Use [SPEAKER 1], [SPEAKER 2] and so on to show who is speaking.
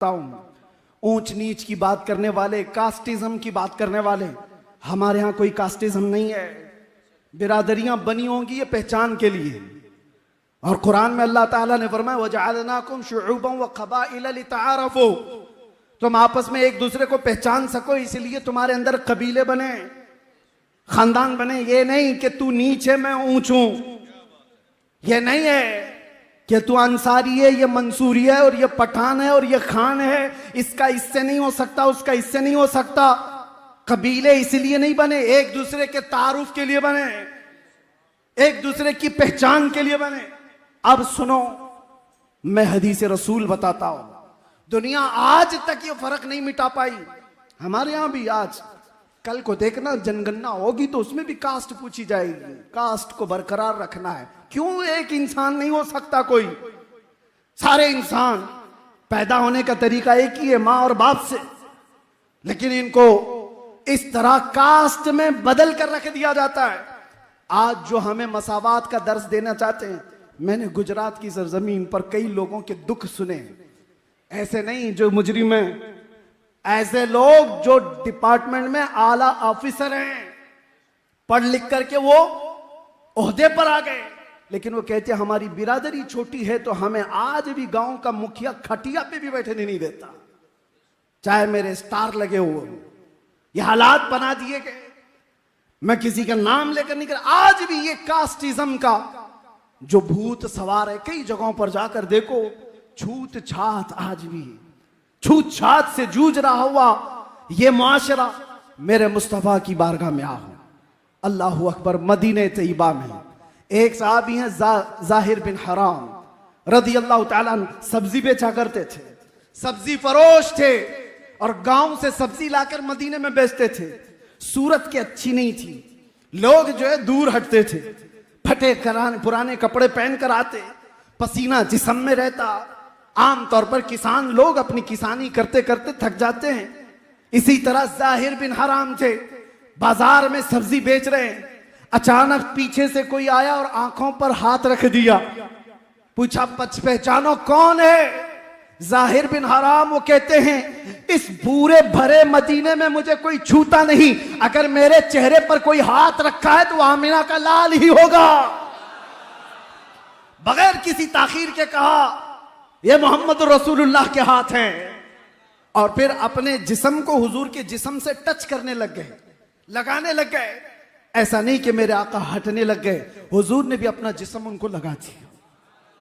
[SPEAKER 1] ऊंच नीच की बात करने वाले, कास्टिज्म की बात करने वाले, हमारे यहां कोई कास्टिज्म नहीं है। बिरादरियां बनी होंगी ये पहचान के लिए, और कुरान में अल्लाह ताला ने फरमाया वजअलनाकुम शुऊबन व क़बाइल लितआरफू, तुम आपस में एक दूसरे को पहचान सको इसलिए तुम्हारे अंदर कबीले बने, खानदान बने। ये नहीं कि तू नीच है मैं ऊंच हूं, ये नहीं है कि तू अंसारी है ये मंसूरी है और ये पठान है और ये खान है, इसका इससे नहीं हो सकता उसका इससे नहीं हो सकता। कबीले इसलिए नहीं बने, एक दूसरे के तारुफ के लिए बने, एक दूसरे की पहचान के लिए बने। अब सुनो, मैं हदीस रसूल बताता हूं, दुनिया आज तक ये फर्क नहीं मिटा पाई। हमारे यहां भी आज कल को देखना जनगणना होगी तो उसमें भी कास्ट पूछी जाएगी, कास्ट को बरकरार रखना है। क्यों एक इंसान नहीं हो सकता कोई? सारे इंसान पैदा होने का तरीका एक ही है, मां और बाप से, लेकिन इनको इस तरह कास्ट में बदल कर रख दिया जाता है। आज जो हमें मसावात का दर्स देना चाहते हैं, मैंने गुजरात की सरजमीन पर कई लोगों के दुख सुने, ऐसे नहीं जो मुजरिम हैं, ऐसे लोग जो डिपार्टमेंट में आला ऑफिसर हैं, पढ़ लिख करके वो ओहदे पर आ गए, लेकिन वो कहते हैं हमारी बिरादरी छोटी है तो हमें आज भी गांव का मुखिया खटिया पे भी बैठने नहीं देता, चाहे मेरे स्टार लगे हुए। ये हालात बना दिए गए, मैं किसी का नाम लेकर नहीं कर, आज भी ये कास्टिज्म का जो भूत सवार है। कई जगहों पर जाकर देखो, छूत छात आज भी छूत छात से जूझ रहा हुआ ये मुआशरा। मेरे मुस्तफा की बारगाह में आओ, अल्लाहु अकबर। मदीने तैयबा में एक साहबी हैं जाहिर बिन हराम रदी अल्लाह ताला अन्हु, सब्जी बेचा करते थे, सब्जी फरोश थे और गांव से सब्जी लाकर मदीने में बेचते थे। सूरत की अच्छी नहीं थी, लोग जो है दूर हटते थे, फटे पुराने कपड़े पहनकर आते, पसीना जिस्म में रहता। आमतौर पर किसान लोग अपनी किसानी करते करते थक जाते हैं। इसी तरह जाहिर बिन हराम थे, बाजार में सब्जी बेच रहे हैं, अचानक पीछे से कोई आया और आंखों पर हाथ रख दिया, पूछा पहचानो कौन है? जाहिर बिन हराम। वो कहते हैं इस पूरे भरे मदीने में मुझे कोई छूता नहीं, अगर मेरे चेहरे पर कोई हाथ रखा है तो आमिना का लाल ही होगा। बगैर किसी ताखीर के कहा ये मोहम्मद रसूलुल्लाह के हाथ हैं, और फिर अपने जिस्म को हुजूर के जिस्म से टच करने लग गए, लगाने लग गए। ऐसा नहीं कि मेरे आका हटने लग गए, हुजूर ने भी अपना जिस्म उनको लगा दिया।